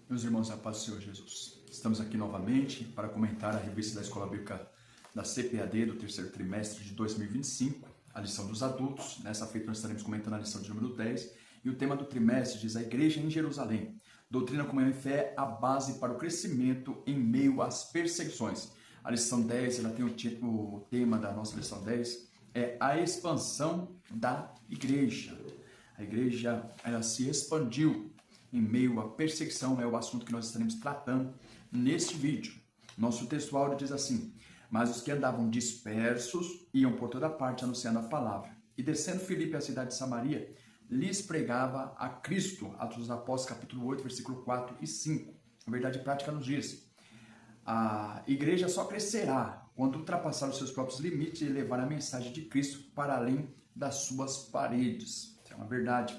Meus irmãos, a paz do Senhor Jesus. Estamos aqui novamente para comentar a revista da Escola Bíblica da CPAD do terceiro trimestre de 2025, a lição dos adultos. Nessa feita nós estaremos comentando a lição de número 10 e o tema do trimestre diz a Igreja em Jerusalém. Doutrina, comunhão e fé, a base para o crescimento em meio às perseguições. A lição 10, ela tem o tema da nossa lição 10, é a expansão da Igreja. A Igreja, ela se expandiu em meio à perseguição, é o assunto que nós estaremos tratando neste vídeo. Nosso texto áudio diz assim: mas os que andavam dispersos iam por toda parte anunciando a palavra. E descendo Filipe à cidade de Samaria, lhes pregava a Cristo. Atos dos Apóstolos, capítulo 8, versículo 4 e 5. A verdade prática nos diz: a igreja só crescerá quando ultrapassar os seus próprios limites e levar a mensagem de Cristo para além das suas paredes. Isso é uma verdade.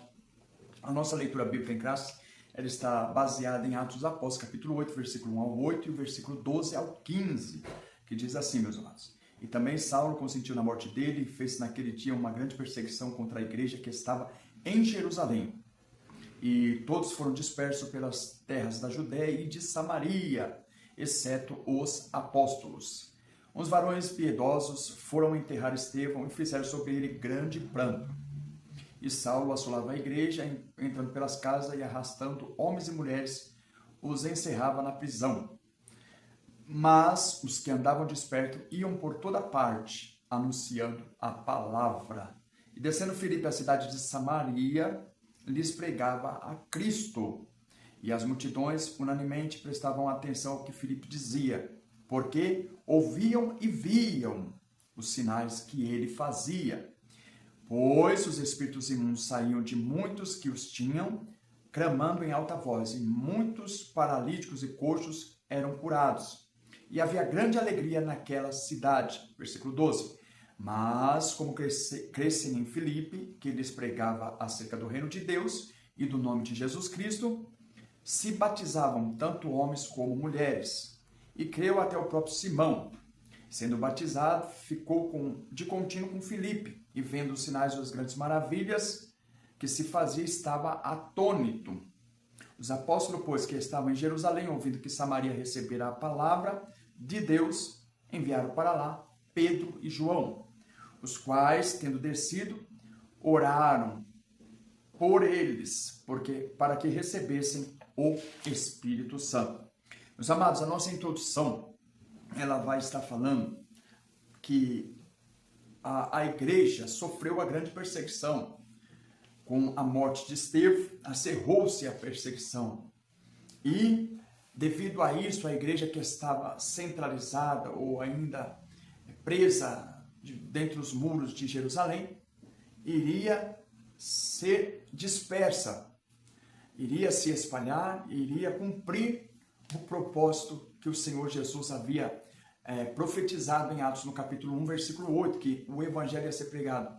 A nossa leitura bíblica em classe, ela está baseada em Atos dos Apóstolos, capítulo 8, versículo 1 ao 8 e o versículo 12 ao 15, que diz assim, meus amados: e também Saulo consentiu na morte dele e fez naquele dia uma grande perseguição contra a igreja que estava em Jerusalém. E todos foram dispersos pelas terras da Judéia e de Samaria, exceto os apóstolos. Uns varões piedosos foram enterrar Estevão e fizeram sobre ele grande pranto. E Saulo assolava a igreja, entrando pelas casas e arrastando homens e mulheres, os encerrava na prisão. Mas os que andavam despertos iam por toda parte, anunciando a palavra. E descendo Filipe à cidade de Samaria, lhes pregava a Cristo. E as multidões unanimemente prestavam atenção ao que Filipe dizia, porque ouviam e viam os sinais que ele fazia. Pois os espíritos imundos saíam de muitos que os tinham, clamando em alta voz, e muitos paralíticos e coxos eram curados. E havia grande alegria naquela cidade. Versículo 12. Mas, como crescem em Filipe, que lhes pregava acerca do reino de Deus e do nome de Jesus Cristo, se batizavam tanto homens como mulheres. E creu até o próprio Simão. Sendo batizado, ficou de contínuo com Filipe, e vendo os sinais e as grandes maravilhas que se fazia, estava atônito. Os apóstolos, pois, que estavam em Jerusalém, ouvindo que Samaria recebera a palavra de Deus, enviaram para lá Pedro e João, os quais, tendo descido, oraram por eles, para que recebessem o Espírito Santo. Meus amados, a nossa introdução, ela vai estar falando que a igreja sofreu a grande perseguição. Com a morte de Estevão, acerrou-se a perseguição. E, devido a isso, a igreja que estava centralizada ou ainda presa dentro dos muros de Jerusalém, iria ser dispersa, iria se espalhar, iria cumprir o propósito que o Senhor Jesus havia profetizado em Atos no capítulo 1, versículo 8, que o evangelho ia ser pregado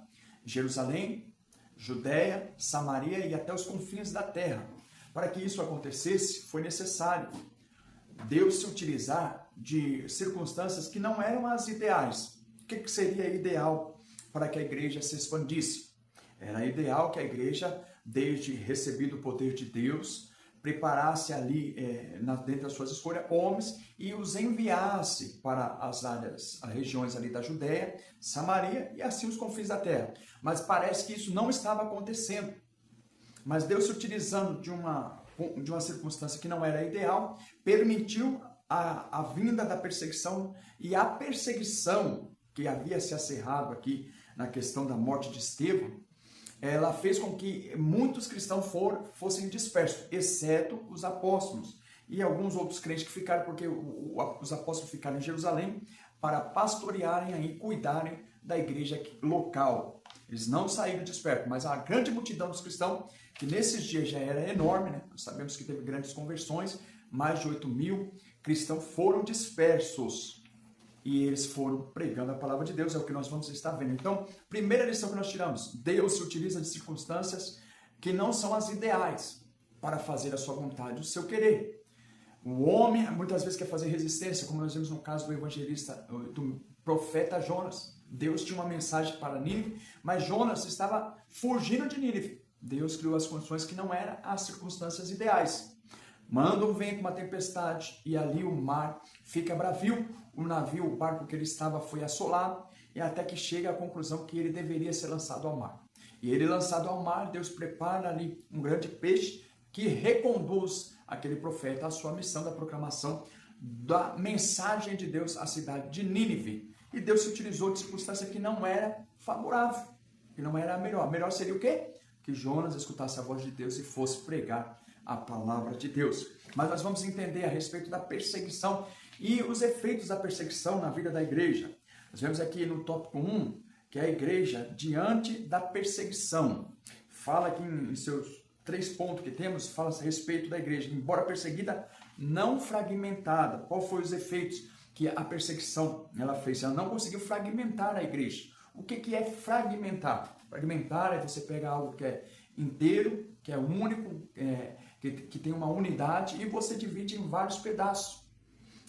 em Jerusalém, Judéia, Samaria e até os confins da terra. Para que isso acontecesse, foi necessário Deus se utilizar de circunstâncias que não eram as ideais. O que seria ideal para que a igreja se expandisse? Era ideal que a igreja, desde recebido o poder de Deus, preparasse ali, dentro das suas escolhas, homens e os enviasse para as regiões ali da Judéia, Samaria e assim os confins da terra. Mas parece que isso não estava acontecendo. Mas Deus, se utilizando de uma circunstância que não era ideal, permitiu a vinda da perseguição, e a perseguição que havia se acerrado aqui na questão da morte de Estevão, ela fez com que muitos cristãos fossem dispersos, exceto os apóstolos e alguns outros crentes que ficaram, porque os apóstolos ficaram em Jerusalém para pastorearem aí, cuidarem da igreja local. Eles não saíram dispersos, mas a grande multidão dos cristãos, que nesses dias já era enorme, né? Nós sabemos que teve grandes conversões, mais de 8.000 cristãos foram dispersos. E eles foram pregando a palavra de Deus, é o que nós vamos estar vendo. Então, primeira lição que nós tiramos: Deus se utiliza de circunstâncias que não são as ideais para fazer a sua vontade, o seu querer. O homem muitas vezes quer fazer resistência, como nós vimos no caso do evangelista, do profeta Jonas. Deus tinha uma mensagem para Nínive, mas Jonas estava fugindo de Nínive. Deus criou as condições que não eram as circunstâncias ideais. manda um vento, uma tempestade, e ali o mar fica bravio. O navio, o barco que ele estava foi assolado, e até que chega à conclusão que ele deveria ser lançado ao mar. E ele lançado ao mar, Deus prepara ali um grande peixe que reconduz aquele profeta à sua missão da proclamação da mensagem de Deus à cidade de Nínive. E Deus se utilizou de circunstância que não era favorável, que não era a melhor. A melhor seria o quê? Que Jonas escutasse a voz de Deus e fosse pregar a palavra de Deus. Mas nós vamos entender a respeito da perseguição e os efeitos da perseguição na vida da igreja. Nós vemos aqui no tópico 1, que é a igreja diante da perseguição. Fala aqui em seus 3 pontos que temos, fala a respeito da igreja, embora perseguida, não fragmentada. Qual foi os efeitos que a perseguição ela fez? Ela não conseguiu fragmentar a igreja. O que é fragmentar? Fragmentar é você pegar algo que é inteiro, que é único, que tem uma unidade, e você divide em vários pedaços.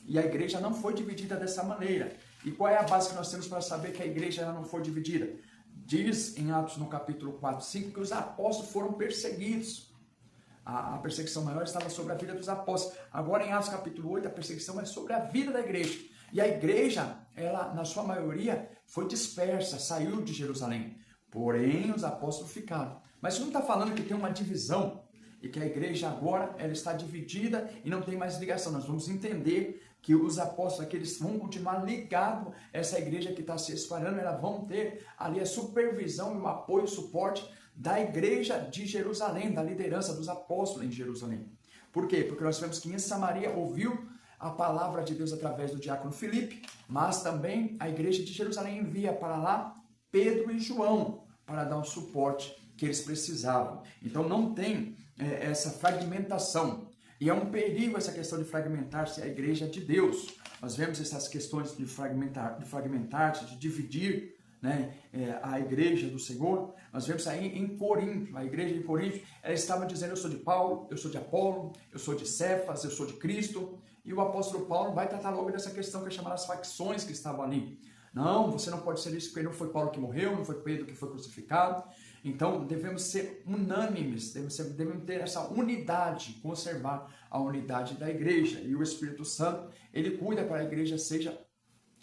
E a igreja não foi dividida dessa maneira. E qual é a base que nós temos para saber que a igreja não foi dividida? Diz em Atos no capítulo 4, 5, que os apóstolos foram perseguidos. A perseguição maior estava sobre a vida dos apóstolos. Agora em Atos capítulo 8, a perseguição é sobre a vida da igreja. E a igreja, ela, na sua maioria, foi dispersa, saiu de Jerusalém. Porém, os apóstolos ficaram. Mas isso não está falando que tem uma divisão e que a igreja agora ela está dividida e não tem mais ligação. Nós vamos entender que os apóstolos aqui, eles vão continuar ligados a essa igreja que está se espalhando, elas vão ter ali a supervisão e o apoio e o suporte da igreja de Jerusalém, da liderança dos apóstolos em Jerusalém. Por quê? Porque nós vemos que em Samaria ouviu a palavra de Deus através do diácono Filipe, mas também a igreja de Jerusalém envia para lá Pedro e João para dar o suporte que eles precisavam. Então não tem essa fragmentação. E é um perigo essa questão de fragmentar-se a igreja de Deus. Nós vemos essas questões de fragmentar-se, de dividir, né, a igreja do Senhor. Nós vemos aí em Corinto, a igreja de Corinto, ela estava dizendo: eu sou de Paulo, eu sou de Apolo, eu sou de Cefas, eu sou de Cristo. E o apóstolo Paulo vai tratar logo dessa questão que é chamada as facções que estavam ali. Não, você não pode ser isso, porque não foi Paulo que morreu, não foi Pedro que foi crucificado. Então, devemos ser unânimes, devemos ter essa unidade, conservar a unidade da igreja. E o Espírito Santo, ele cuida para a igreja seja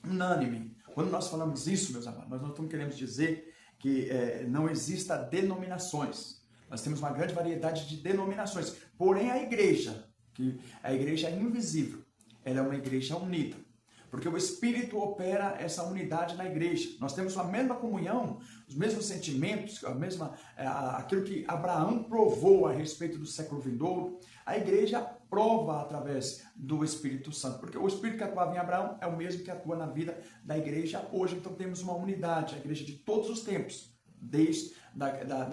unânime. Quando nós falamos isso, meus amados, nós não estamos querendo dizer que não exista denominações. Nós temos uma grande variedade de denominações. Porém, a igreja é invisível, ela é uma igreja unida. Porque o Espírito opera essa unidade na igreja. Nós temos a mesma comunhão, os mesmos sentimentos, aquilo que Abraão provou a respeito do século vindouro. A igreja prova através do Espírito Santo. Porque o Espírito que atuava em Abraão é o mesmo que atua na vida da igreja hoje. Então temos uma unidade, a igreja de todos os tempos. Desde da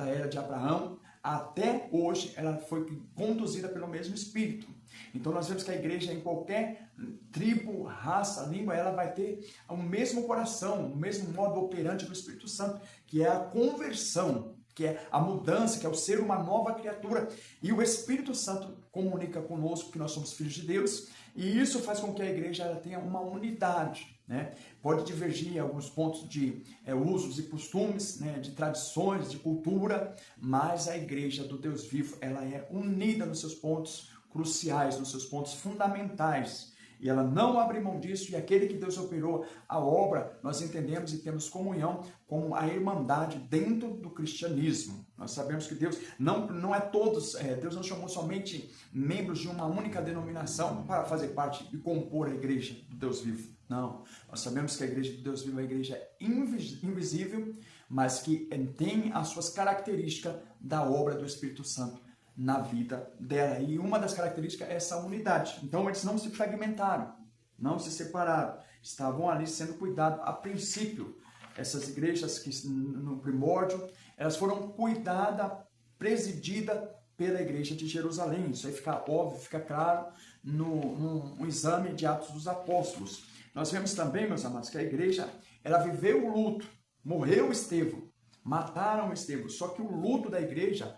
era de Abraão até hoje, ela foi conduzida pelo mesmo Espírito. Então nós vemos que a igreja, em qualquer tribo, raça, língua, ela vai ter o mesmo coração, o mesmo modo operante do Espírito Santo, que é a conversão, que é a mudança, que é o ser uma nova criatura. E o Espírito Santo comunica conosco que nós somos filhos de Deus, e isso faz com que a igreja ela tenha uma unidade, né? Pode divergir em alguns pontos de usos e costumes, né? De tradições, de cultura, mas a igreja do Deus vivo, ela é unida nos seus pontos cruciais, nos seus pontos fundamentais, e ela não abre mão disso. E aquele que Deus operou a obra, nós entendemos e temos comunhão como a irmandade dentro do cristianismo. Nós sabemos que Deus não é todos, Deus não chamou somente membros de uma única denominação para fazer parte e compor a igreja do Deus vivo. Não, nós sabemos que a igreja do Deus vivo é uma igreja invisível, mas que tem as suas características da obra do Espírito Santo na vida dela. E uma das características é essa unidade. Então eles não se fragmentaram, não se separaram, estavam ali sendo cuidados. A princípio, essas igrejas que no primórdio, elas foram cuidadas, presididas pela igreja de Jerusalém. Isso aí fica óbvio, fica claro no exame de Atos dos Apóstolos. Nós vemos também, meus amados, que a igreja, ela viveu o luto. Morreu Estevão, mataram Estevão, só que o luto da igreja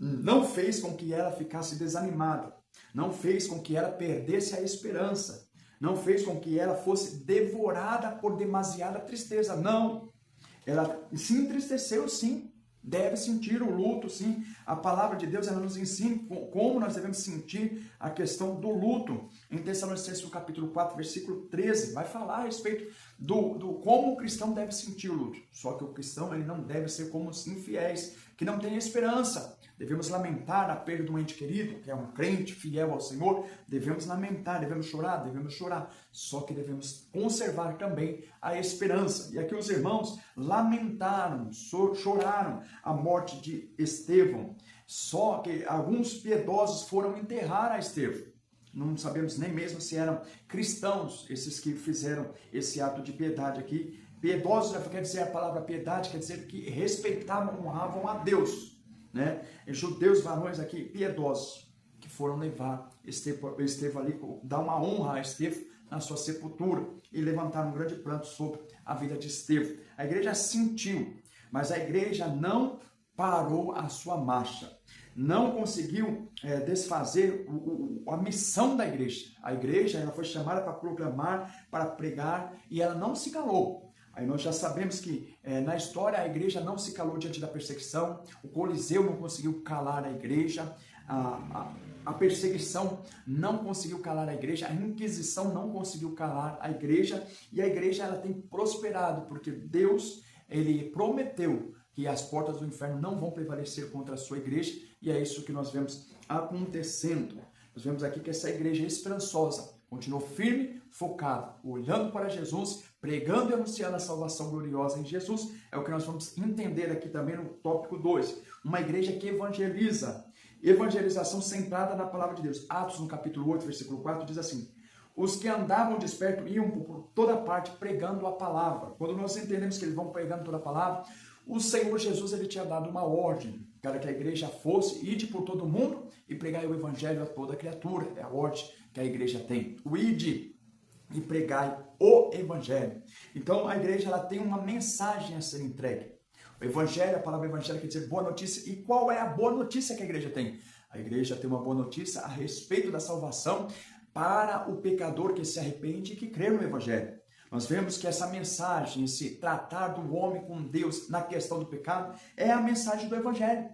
não fez com que ela ficasse desanimada, não fez com que ela perdesse a esperança, não fez com que ela fosse devorada por demasiada tristeza. Não, ela se entristeceu sim, deve sentir o luto, sim. A palavra de Deus, ela nos ensina como nós devemos sentir a questão do luto. Em Tessalonicenses, no capítulo 4, versículo 13, vai falar a respeito do como o cristão deve sentir o luto. Só que o cristão, ele não deve ser como os infiéis, que não têm esperança. Devemos lamentar a perda de um ente querido, que é um crente fiel ao Senhor. Devemos lamentar, devemos chorar. Só que devemos conservar também a esperança. E aqui os irmãos lamentaram, choraram a morte de Estevão. Só que alguns piedosos foram enterrar a Estevão. Não sabemos nem mesmo se eram cristãos, esses que fizeram esse ato de piedade aqui. Piedosos, quer dizer, a palavra piedade quer dizer que respeitavam, honravam a Deus, né? E judeus varões aqui, piedosos, que foram levar Estevão ali, dar uma honra a Estevão na sua sepultura, e levantaram um grande pranto sobre a vida de Estevão. A igreja sentiu, mas a igreja não parou a sua marcha. Não conseguiu desfazer a missão da igreja. A igreja, ela foi chamada para proclamar, para pregar, e ela não se calou. Aí nós já sabemos que na história a igreja não se calou diante da perseguição, o Coliseu não conseguiu calar a igreja, a perseguição não conseguiu calar a igreja, a Inquisição não conseguiu calar a igreja, e a igreja ela tem prosperado, porque Deus, ele prometeu que as portas do inferno não vão prevalecer contra a sua igreja, e é isso que nós vemos acontecendo. Nós vemos aqui que essa igreja esperançosa continuou firme, focada, olhando para Jesus, pregando e anunciando a salvação gloriosa em Jesus. É o que nós vamos entender aqui também no tópico 2. Uma igreja que evangeliza. Evangelização centrada na palavra de Deus. Atos, no capítulo 8, versículo 4, diz assim: os que andavam desperto iam por toda parte pregando a palavra. Quando nós entendemos que eles vão pregando toda a palavra, o Senhor Jesus, ele tinha dado uma ordem para que a igreja fosse, ide por todo mundo e pregai o evangelho a toda criatura. É a ordem que a igreja tem. O ide e pregai o evangelho. Então a igreja, ela tem uma mensagem a ser entregue. O evangelho, a palavra evangelho quer dizer boa notícia. E qual é a boa notícia que a igreja tem? A igreja tem uma boa notícia a respeito da salvação para o pecador que se arrepende e que crê no evangelho. Nós vemos que essa mensagem, esse tratar do homem com Deus na questão do pecado, é a mensagem do evangelho.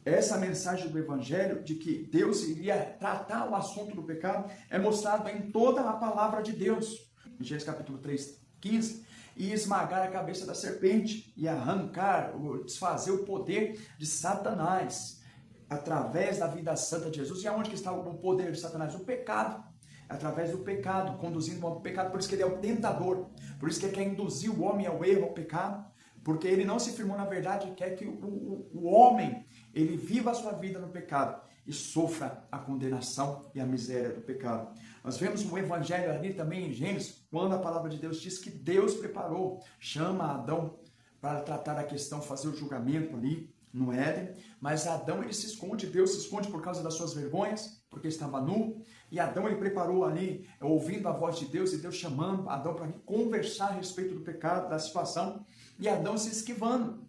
Essa mensagem do evangelho de que Deus iria tratar o assunto do pecado é mostrado em toda a palavra de Deus. Em Gênesis capítulo 3, 15, e esmagar a cabeça da serpente e arrancar, desfazer o poder de Satanás através da vida santa de Jesus. E aonde que está o poder de Satanás? O pecado. Através do pecado, conduzindo o homem ao pecado. Por isso que ele é o tentador. Por isso que ele quer induzir o homem ao erro, ao pecado. Porque ele não se firmou na verdade e quer que o homem, ele viva a sua vida no pecado e sofra a condenação e a miséria do pecado. Nós vemos o evangelho ali também em Gênesis, quando a palavra de Deus diz que Deus preparou, chama Adão para tratar a questão, fazer o julgamento ali no Éden, mas Adão, ele se esconde, Deus se esconde por causa das suas vergonhas, porque estava nu, e Adão, ele preparou ali, ouvindo a voz de Deus, e Deus chamando Adão para conversar a respeito do pecado, da situação, e Adão se esquivando.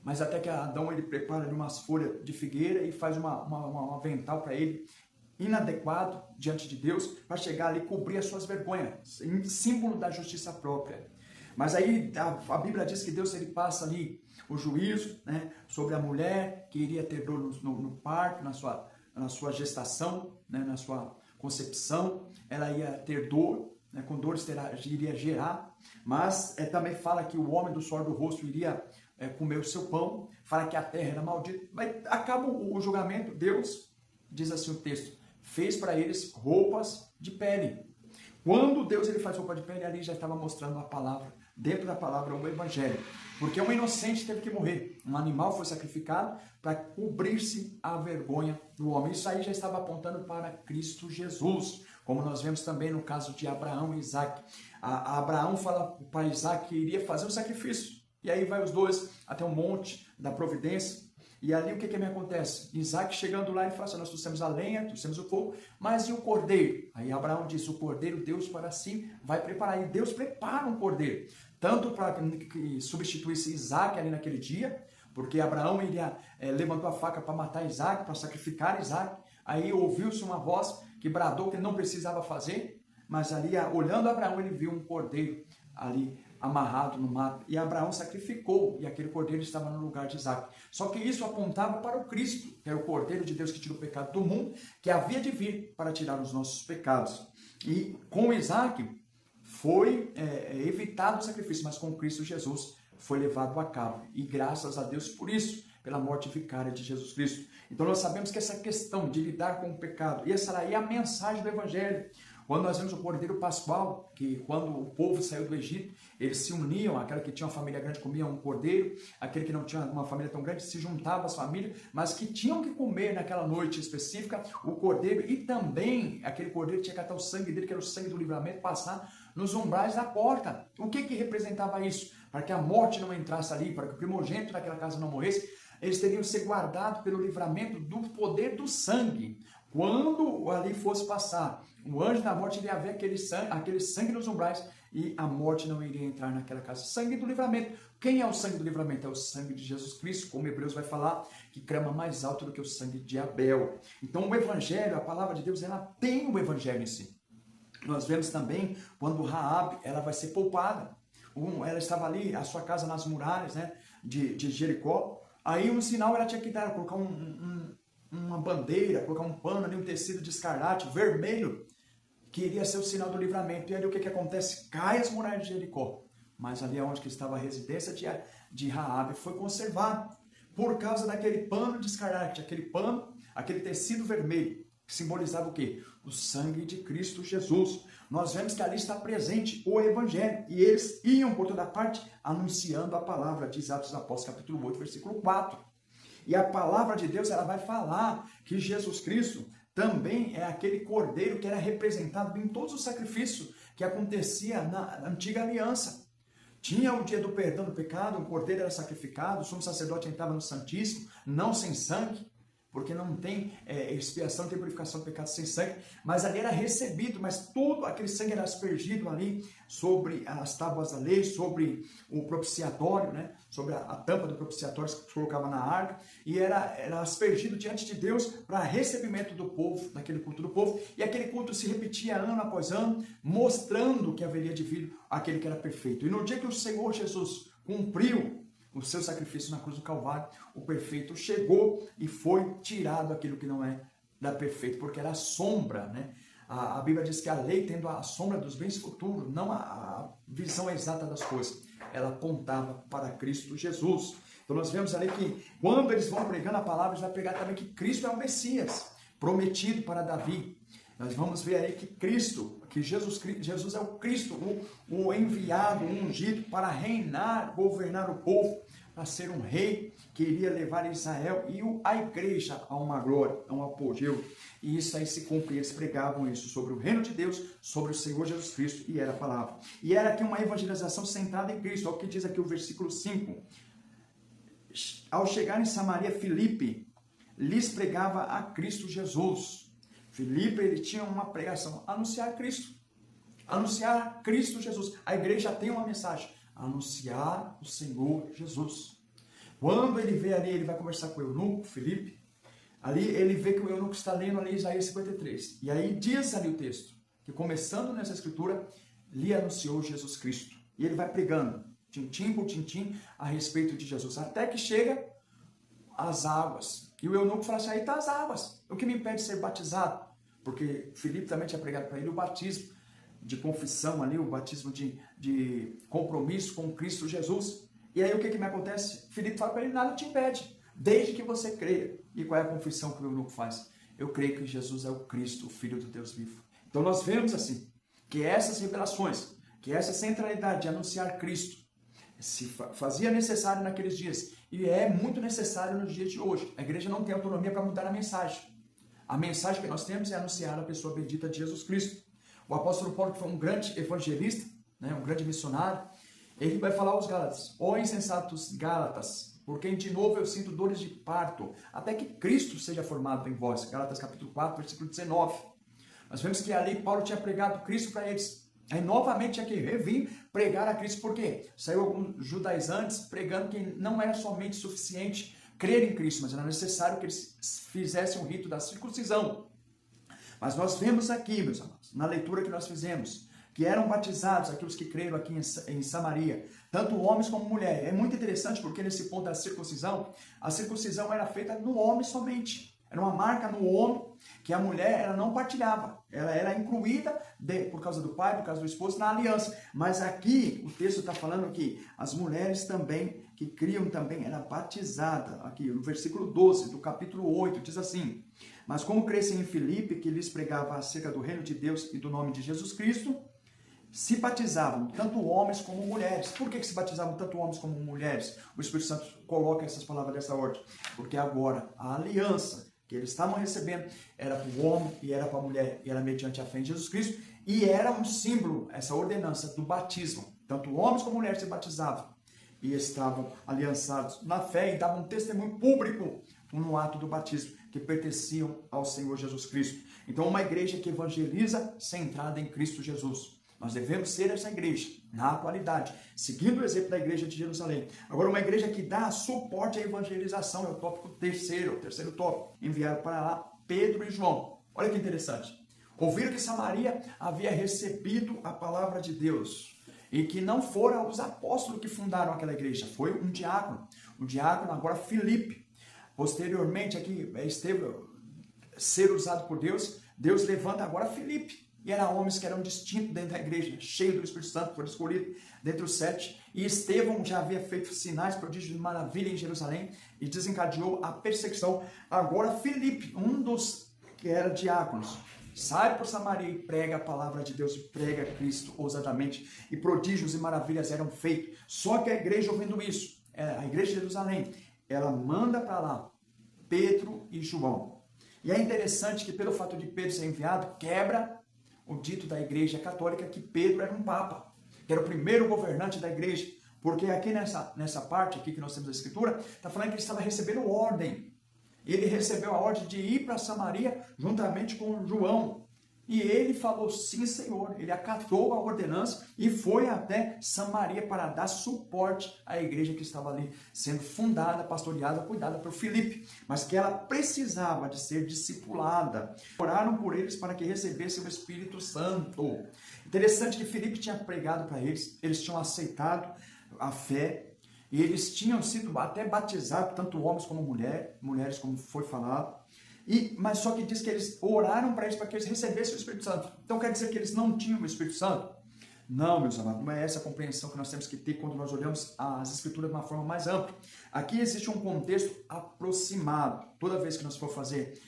Mas até que Adão, ele prepara ali umas folhas de figueira e faz um avental para ele, inadequado diante de Deus, para chegar ali e cobrir as suas vergonhas, em símbolo da justiça própria. Mas aí a Bíblia diz que Deus, ele passa ali o juízo, né, sobre a mulher que iria ter dor no parto, na sua gestação, né, na sua concepção, ela ia ter dor, né, com dores iria gerar, mas também fala que o homem do suor do rosto iria comer o seu pão, fala que a terra era maldita, mas acaba o julgamento, Deus, diz assim o texto, fez para eles roupas de pele. Quando Deus, ele faz roupa de pele, ali já estava mostrando a palavra, dentro da palavra, o evangelho. Porque um inocente teve que morrer. Um animal foi sacrificado para cobrir-se a vergonha do homem. Isso aí já estava apontando para Cristo Jesus. Como nós vemos também no caso de Abraão e Isaac. Abraão fala para Isaac que iria fazer um sacrifício. E aí vai os dois até um monte da providência. E ali o que me acontece? Isaac chegando lá, ele fala assim, nós trouxemos a lenha, trouxemos o fogo, mas e o cordeiro? Aí Abraão diz, o cordeiro Deus para si vai preparar. E Deus prepara um cordeiro, tanto para que substituísse Isaac ali naquele dia, porque Abraão iria, levantou a faca para matar Isaac, para sacrificar Isaac. Aí ouviu-se uma voz que bradou que ele não precisava fazer, mas ali, olhando Abraão, ele viu um cordeiro ali amarrado no mato. E Abraão sacrificou, e aquele cordeiro estava no lugar de Isaac. Só que isso apontava para o Cristo, que era o cordeiro de Deus que tira o pecado do mundo, que havia de vir para tirar os nossos pecados. E com Isaac foi evitado o sacrifício, mas com Cristo Jesus foi levado a cabo. E graças a Deus por isso, pela morte vicária de Jesus Cristo. Então nós sabemos que essa questão de lidar com o pecado, e essa aí é a mensagem do Evangelho. Quando nós vemos o Cordeiro Pascual, que quando o povo saiu do Egito, eles se uniam, aquele que tinha uma família grande comia um cordeiro, aquele que não tinha uma família tão grande se juntava às famílias, mas que tinham que comer naquela noite específica o cordeiro, e também aquele cordeiro tinha que catar o sangue dele, que era o sangue do livramento, passar nos umbrais da porta. O que representava isso? Para que a morte não entrasse ali, para que o primogênito daquela casa não morresse, eles teriam que ser guardados pelo livramento do poder do sangue. Quando ali fosse passar, o anjo da morte iria ver aquele sangue nos umbrais e a morte não iria entrar naquela casa. Sangue do livramento. Quem é o sangue do livramento? É o sangue de Jesus Cristo, como Hebreus vai falar, que clama mais alto do que o sangue de Abel. Então o Evangelho, a palavra de Deus, ela tem o Evangelho em si. Nós vemos também quando Raabe, ela vai ser poupada. Ela estava ali, a sua casa nas muralhas, né, de Jericó. Aí um sinal ela tinha que dar, colocar uma bandeira, colocar um pano ali, um tecido de escarlate, vermelho, que iria ser o sinal do livramento. E ali o que acontece? Cai as muralhas de Jericó. Mas ali onde que estava a residência de Raabe foi conservado, por causa daquele pano de escarlate, aquele tecido vermelho, que simbolizava o quê? O sangue de Cristo Jesus. Nós vemos que ali está presente o Evangelho, e eles iam por toda parte anunciando a palavra, diz Atos dos Apóstolos, capítulo 8, versículo 4. E a palavra de Deus, ela vai falar que Jesus Cristo também é aquele cordeiro que era representado em todos os sacrifícios que acontecia na antiga aliança. Tinha o dia do perdão do pecado, o cordeiro era sacrificado, o sumo sacerdote entrava no Santíssimo, não sem sangue, porque não tem expiação, não tem purificação do pecado sem sangue, mas ali era recebido, mas todo aquele sangue era aspergido ali sobre as tábuas da lei, sobre o propiciatório, né? Sobre a tampa do propiciatório que se colocava na arca, e era aspergido diante de Deus para recebimento do povo, daquele culto do povo, e aquele culto se repetia ano após ano, mostrando que haveria de vir aquele que era perfeito. E no dia que o Senhor Jesus cumpriu o seu sacrifício na cruz do Calvário, o perfeito chegou e foi tirado aquilo que não é da perfeito, porque era a sombra, né? A Bíblia diz que a lei, tendo a sombra dos bens futuros, não a visão exata das coisas, ela apontava para Cristo Jesus. Então nós vemos ali que quando eles vão pregando a palavra, eles vão pregar também que Cristo é o Messias, prometido para Davi. Nós vamos ver aí que Jesus é o Cristo, o enviado, o ungido para reinar, governar o povo, para ser um rei que iria levar Israel e a igreja a uma glória, a um apogeu. E isso aí se cumpre, eles pregavam isso sobre o reino de Deus, sobre o Senhor Jesus Cristo, e era a palavra. E era aqui uma evangelização centrada em Cristo. Olha o que diz aqui o versículo 5. Ao chegar em Samaria, Filipe lhes pregava a Cristo Jesus. Filipe, ele tinha uma pregação, anunciar Cristo. Anunciar Cristo Jesus. A igreja tem uma mensagem, anunciar o Senhor Jesus. Quando ele vê ali, ele vai conversar com o eunuco, Filipe, ali ele vê que o eunuco está lendo ali Isaías 53. E aí diz ali o texto, que começando nessa escritura, lhe anunciou Jesus Cristo. E ele vai pregando, tintim por tintim, a respeito de Jesus, até que chega às águas. E o eunuco fala assim, aí está as águas, o que me impede de ser batizado? Porque Filipe também tinha pregado para ele o batismo de confissão ali, o batismo de compromisso com Cristo Jesus. E aí o que me acontece? Filipe fala para ele, nada te impede, desde que você creia. E qual é a confissão que o eunuco faz? Eu creio que Jesus é o Cristo, o Filho do Deus vivo. Então nós vemos assim, que essas revelações, que essa centralidade de anunciar Cristo, se fazia necessário naqueles dias, e é muito necessário nos dias de hoje. A igreja não tem autonomia para mudar a mensagem. A mensagem que nós temos é anunciar a pessoa bendita de Jesus Cristo. O apóstolo Paulo, que foi um grande evangelista, né, um grande missionário, ele vai falar aos Gálatas, ó insensatos Gálatas, por quem de novo eu sinto dores de parto, até que Cristo seja formado em vós. Gálatas capítulo 4, versículo 19. Nós vemos que ali Paulo tinha pregado Cristo para eles. Aí novamente tinha que vir pregar a Cristo, por quê? Saiu alguns judaizantes pregando que não era somente suficiente crer em Cristo, mas era necessário que eles fizessem o rito da circuncisão. Mas nós vemos aqui, meus amados, na leitura que nós fizemos, que eram batizados, aqueles que creram aqui em Samaria, tanto homens como mulheres. É muito interessante porque nesse ponto da circuncisão, a circuncisão era feita no homem somente. Era uma marca no homem que a mulher ela não partilhava. Ela era incluída por causa do pai, por causa do esposo, na aliança. Mas aqui o texto está falando que as mulheres também, que criam também, era batizada. Aqui no versículo 12 do capítulo 8, diz assim: mas como crescem em Filipe, que lhes pregava acerca do reino de Deus e do nome de Jesus Cristo, se batizavam tanto homens como mulheres. Por que se batizavam tanto homens como mulheres? O Espírito Santo coloca essas palavras dessa ordem. Porque agora a aliança que eles estavam recebendo era para o homem e era para a mulher, e era mediante a fé em Jesus Cristo, e era um símbolo, essa ordenança do batismo. Tanto homens como mulheres se batizavam e estavam aliançados na fé e davam um testemunho público no ato do batismo, que pertenciam ao Senhor Jesus Cristo. Então, uma igreja que evangeliza centrada em Cristo Jesus. Nós devemos ser essa igreja, na atualidade, seguindo o exemplo da igreja de Jerusalém. Agora, uma igreja que dá suporte à evangelização, é o tópico terceiro, o terceiro tópico. Enviaram para lá Pedro e João. Olha que interessante. Ouviram que Samaria havia recebido a palavra de Deus e que não foram os apóstolos que fundaram aquela igreja, foi um diácono agora Filipe. Posteriormente, aqui esteve ser usado por Deus, Deus levanta agora Filipe. E eram homens que eram distintos dentro da igreja, cheio do Espírito Santo, foi escolhido dentre os 7. E Estevão já havia feito sinais, prodígios de maravilha em Jerusalém e desencadeou a perseguição. Agora Filipe, um dos que era diáconos, sai por Samaria e prega a palavra de Deus, e prega Cristo ousadamente. E prodígios e maravilhas eram feitos. Só que a igreja, ouvindo isso, a igreja de Jerusalém, ela manda para lá Pedro e João. E é interessante que pelo fato de Pedro ser enviado, quebra o dito da igreja católica que Pedro era um papa, que era o primeiro governante da igreja, porque aqui nessa parte aqui que nós temos a escritura, está falando que ele estava recebendo ordem. Ele recebeu a ordem de ir para Samaria juntamente com João. E ele falou, sim, Senhor. Ele acatou a ordenança e foi até Samaria para dar suporte à igreja que estava ali sendo fundada, pastoreada, cuidada por Filipe, mas que ela precisava de ser discipulada. Oraram por eles para que recebessem o Espírito Santo. Interessante que Filipe tinha pregado para eles, eles tinham aceitado a fé e eles tinham sido até batizados, tanto homens como mulheres, como foi falado. Mas só que diz que eles oraram para eles, para que eles recebessem o Espírito Santo. Então quer dizer que eles não tinham o Espírito Santo? Não, meus amados, não é essa a compreensão que nós temos que ter quando nós olhamos as Escrituras de uma forma mais ampla. Aqui existe um contexto aproximado. Toda vez que nós for fazer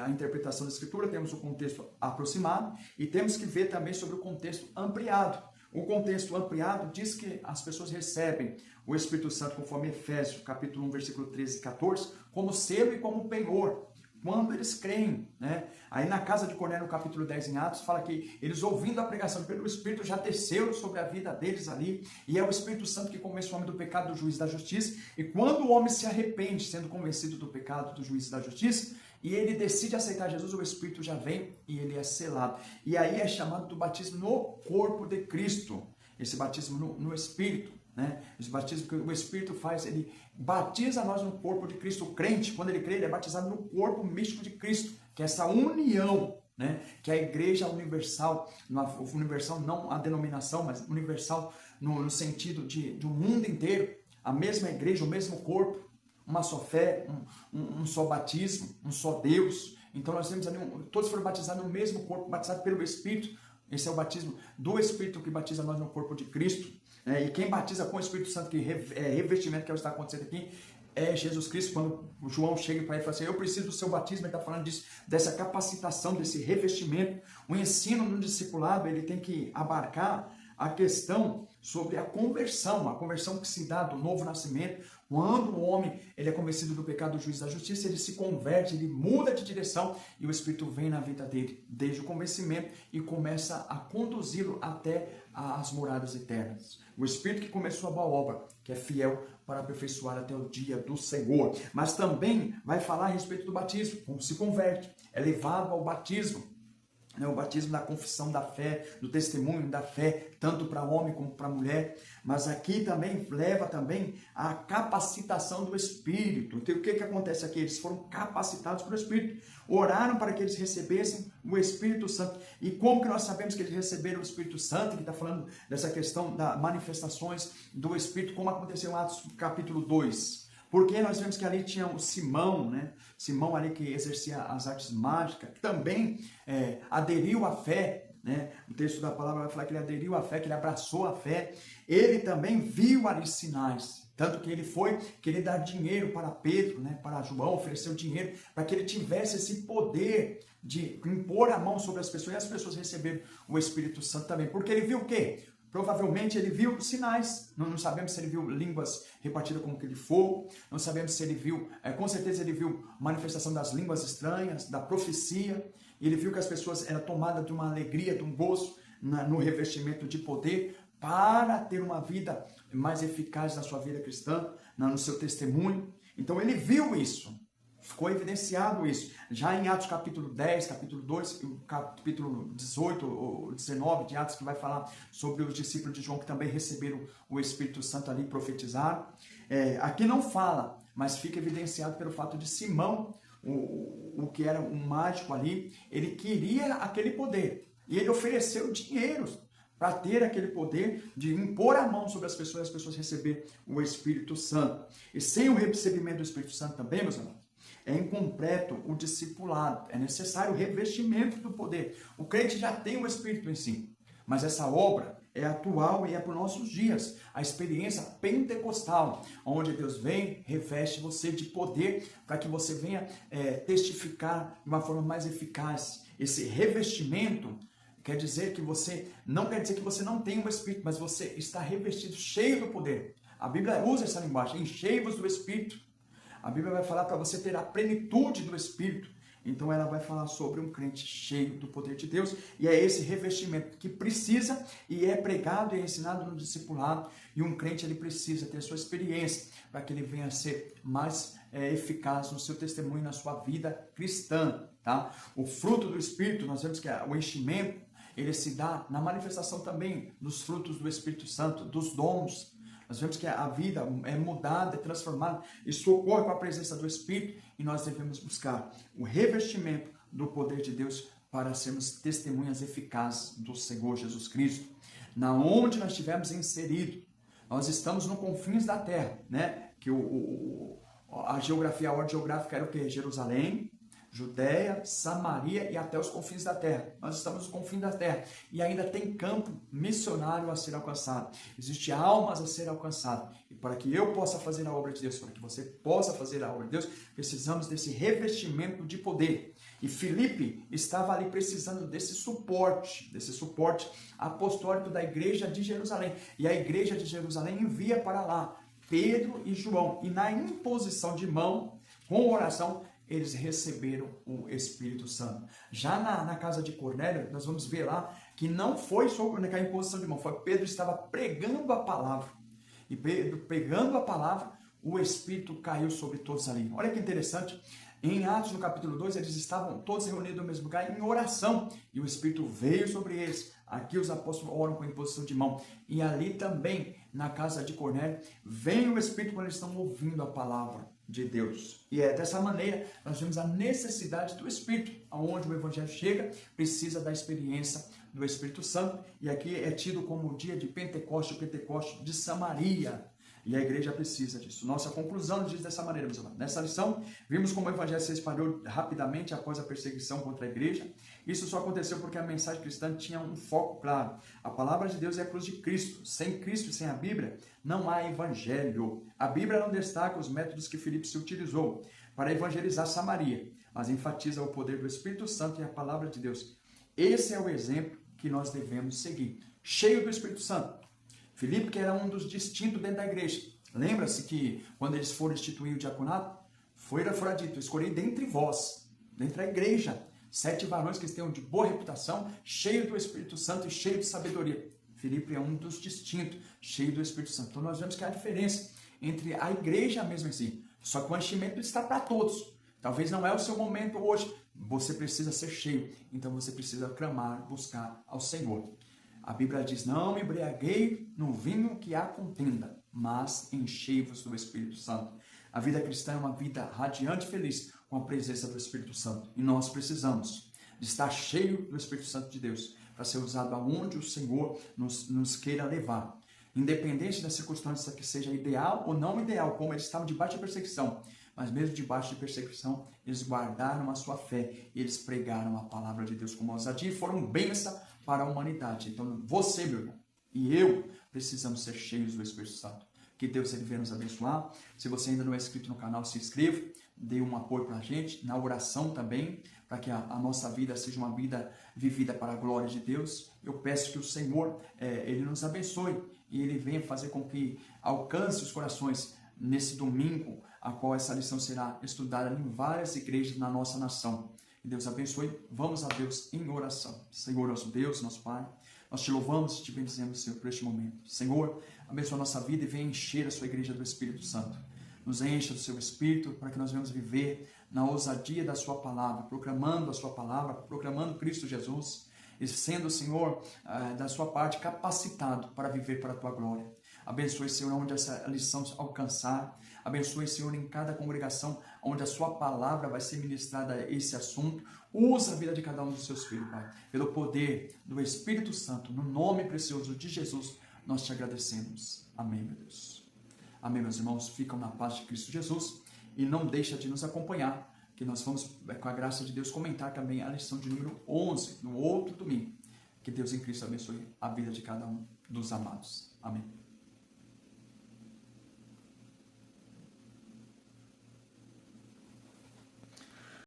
a interpretação da Escritura, temos o contexto aproximado e temos que ver também sobre o contexto ampliado. O contexto ampliado diz que as pessoas recebem o Espírito Santo, conforme Efésios, capítulo 1, versículo 13 e 14, como selo e como penhor, quando eles creem, né? Aí na casa de Cornélio, no capítulo 10 em Atos, fala que eles ouvindo a pregação pelo Espírito já desceram sobre a vida deles ali, e é o Espírito Santo que convence o homem do pecado, do juízo e da justiça, e quando o homem se arrepende, sendo convencido do pecado, do juízo e da justiça, e ele decide aceitar Jesus, o Espírito já vem e ele é selado. E aí é chamado do batismo no corpo de Cristo, esse batismo no Espírito. Né? Esse batismo que o Espírito faz, ele batiza nós no corpo de Cristo. O crente, quando ele crê, ele é batizado no corpo místico de Cristo, que é essa união, né? Que é a igreja universal, universal não a denominação, mas universal no sentido do mundo inteiro, a mesma igreja, o mesmo corpo, uma só fé, um só batismo, um só Deus. Então nós temos ali, todos foram batizados no mesmo corpo, batizados pelo Espírito. Esse é o batismo do Espírito que batiza nós no corpo de Cristo. E quem batiza com o Espírito Santo, que é revestimento, que é o que está acontecendo aqui, é Jesus Cristo. Quando o João chega para ele e fala assim, eu preciso do seu batismo, ele está falando disso, dessa capacitação, desse revestimento. O ensino no discipulado, ele tem que abarcar a questão sobre a conversão que se dá do novo nascimento. Quando o homem ele é convencido do pecado, do juízo e da justiça, ele se converte, ele muda de direção e o Espírito vem na vida dele, desde o convencimento, e começa a conduzi-lo até as moradas eternas. O Espírito que começou a boa obra, que é fiel para aperfeiçoar até o dia do Senhor. Mas também vai falar a respeito do batismo, como se converte, é levado ao batismo. né, o batismo da confissão da fé, do testemunho da fé, tanto para homem como para mulher, mas aqui também leva também a capacitação do Espírito. Então, o que acontece aqui? Eles foram capacitados pelo Espírito, oraram para que eles recebessem o Espírito Santo. E como que nós sabemos que eles receberam o Espírito Santo, que está falando dessa questão das manifestações do Espírito, como aconteceu em Atos capítulo 2? Porque nós vemos que ali tinha o Simão, né? Simão ali que exercia as artes mágicas, que também aderiu à fé, né? O texto da palavra vai falar que ele aderiu à fé, que ele abraçou a fé. Ele também viu ali sinais, tanto que ele foi querer dar dinheiro para Pedro, né? Para João, ofereceu dinheiro para que ele tivesse esse poder de impor a mão sobre as pessoas e as pessoas receberam o Espírito Santo também. Porque ele viu o quê? Provavelmente ele viu sinais, não sabemos se ele viu línguas repartidas como que de fogo, não sabemos se ele viu, com certeza ele viu manifestação das línguas estranhas, da profecia, ele viu que as pessoas eram tomadas de uma alegria, de um gozo no revestimento de poder para ter uma vida mais eficaz na sua vida cristã, no seu testemunho. Então ele viu isso. Ficou evidenciado isso. Já em Atos capítulo 10, capítulo 2, capítulo 18 ou 19 de Atos, que vai falar sobre os discípulos de João que também receberam o Espírito Santo ali, profetizaram. Aqui não fala, mas fica evidenciado pelo fato de Simão, o que era um mágico ali, ele queria aquele poder. E ele ofereceu dinheiro para ter aquele poder de impor a mão sobre as pessoas receberem o Espírito Santo. E sem o recebimento do Espírito Santo também, meus irmãos, é incompleto o discipulado, é necessário o revestimento do poder. O crente já tem o Espírito em si, mas essa obra é atual e é para os nossos dias. A experiência pentecostal, onde Deus vem, reveste você de poder para que você venha testificar de uma forma mais eficaz. Esse revestimento quer dizer que você, não quer dizer que você não tem o Espírito, mas você está revestido, cheio do poder. A Bíblia usa essa linguagem, enchei-vos do Espírito. A Bíblia vai falar para você ter a plenitude do Espírito. Então ela vai falar sobre um crente cheio do poder de Deus. E é esse revestimento que precisa e é pregado e é ensinado no discipulado. E um crente ele precisa ter a sua experiência para que ele venha a ser mais eficaz no seu testemunho, na sua vida cristã. Tá? O fruto do Espírito, nós vemos que o enchimento, ele se dá na manifestação também dos frutos do Espírito Santo, dos dons. Nós vemos que a vida é mudada, é transformada, isso ocorre com a presença do Espírito e nós devemos buscar o revestimento do poder de Deus para sermos testemunhas eficazes do Senhor Jesus Cristo. Na onde nós estivermos inseridos, nós estamos no confins da terra, né? Que a geografia, a ordem geográfica era o quê? Jerusalém, Judéia, Samaria e até os confins da terra. Nós estamos nos confins da terra e ainda tem campo missionário a ser alcançado. Existem almas a ser alcançadas. E para que eu possa fazer a obra de Deus, para que você possa fazer a obra de Deus, precisamos desse revestimento de poder. E Filipe estava ali precisando desse suporte apostólico da igreja de Jerusalém. E a igreja de Jerusalém envia para lá Pedro e João. E na imposição de mão, com oração, eles receberam o Espírito Santo. Já na casa de Cornélio, nós vamos ver lá que não foi só a imposição de mão, foi Pedro estava pregando a palavra. E Pedro pregando a palavra, o Espírito caiu sobre todos ali. Olha que interessante, em Atos no capítulo 2, eles estavam todos reunidos no mesmo lugar em oração, e o Espírito veio sobre eles. Aqui os apóstolos oram com imposição de mão. E ali também, na casa de Cornélio, vem o Espírito quando eles estão ouvindo a palavra de Deus. E é dessa maneira nós vemos a necessidade do Espírito. Aonde o Evangelho chega, precisa da experiência do Espírito Santo. E aqui é tido como o dia de Pentecoste, o Pentecoste de Samaria. E a igreja precisa disso. Nossa conclusão diz dessa maneira, meus irmãos. Nessa lição, vimos como o Evangelho se espalhou rapidamente após a perseguição contra a igreja. Isso só aconteceu porque a mensagem cristã tinha um foco claro. A palavra de Deus é a cruz de Cristo. Sem Cristo e sem a Bíblia, não há Evangelho. A Bíblia não destaca os métodos que Filipe se utilizou para evangelizar Samaria, mas enfatiza o poder do Espírito Santo e a palavra de Deus. Esse é o exemplo que nós devemos seguir. Cheio do Espírito Santo. Filipe, que era um dos distintos dentro da igreja. Lembra-se que quando eles foram instituir o diaconato, fora dito, escolhi dentre vós, dentre a igreja, 7 varões que tenham de boa reputação, cheio do Espírito Santo e cheio de sabedoria. Filipe é um dos distintos, cheio do Espírito Santo. Então nós vemos que há diferença entre a igreja mesmo em si. Só que o enchimento está para todos. Talvez não é o seu momento hoje, você precisa ser cheio, então você precisa clamar, buscar ao Senhor. A Bíblia diz, não me embriaguei no vinho que há contenda, mas enchei-vos do Espírito Santo. A vida cristã é uma vida radiante e feliz com a presença do Espírito Santo. E nós precisamos de estar cheio do Espírito Santo de Deus para ser usado aonde o Senhor nos queira levar. Independente da circunstância que seja ideal ou não ideal, como eles estavam debaixo de perseguição, mas mesmo debaixo de perseguição, eles guardaram a sua fé e eles pregaram a palavra de Deus com ousadia e foram bênção para a humanidade. Então, você, meu irmão, e eu precisamos ser cheios do Espírito Santo. Que Deus ele venha nos abençoar. Se você ainda não é inscrito no canal, se inscreva, dê um apoio para a gente, na oração também, para que a nossa vida seja uma vida vivida para a glória de Deus. Eu peço que o Senhor, ele nos abençoe e ele venha fazer com que alcance os corações nesse domingo, a qual essa lição será estudada em várias igrejas na nossa nação. Que Deus abençoe. Vamos a Deus em oração. Senhor, nosso Deus, nosso Pai, nós te louvamos e te bendizemos, Senhor, por este momento. Senhor, abençoa a nossa vida e venha encher a sua igreja do Espírito Santo. Nos encha do seu Espírito para que nós venhamos viver na ousadia da sua palavra, proclamando a sua palavra, proclamando Cristo Jesus e sendo, Senhor, da sua parte, capacitado para viver para a tua glória. Abençoe, Senhor, onde essa lição alcançar. Abençoe, Senhor, em cada congregação onde a sua palavra vai ser ministrada a esse assunto. Usa a vida de cada um dos seus filhos, Pai. Pelo poder do Espírito Santo, no nome precioso de Jesus, nós te agradecemos. Amém, meu Deus. Amém, meus irmãos. Ficam na paz de Cristo Jesus e não deixa de nos acompanhar, que nós vamos, com a graça de Deus, comentar também a lição de número 11, no outro domingo. Que Deus em Cristo abençoe a vida de cada um dos amados. Amém.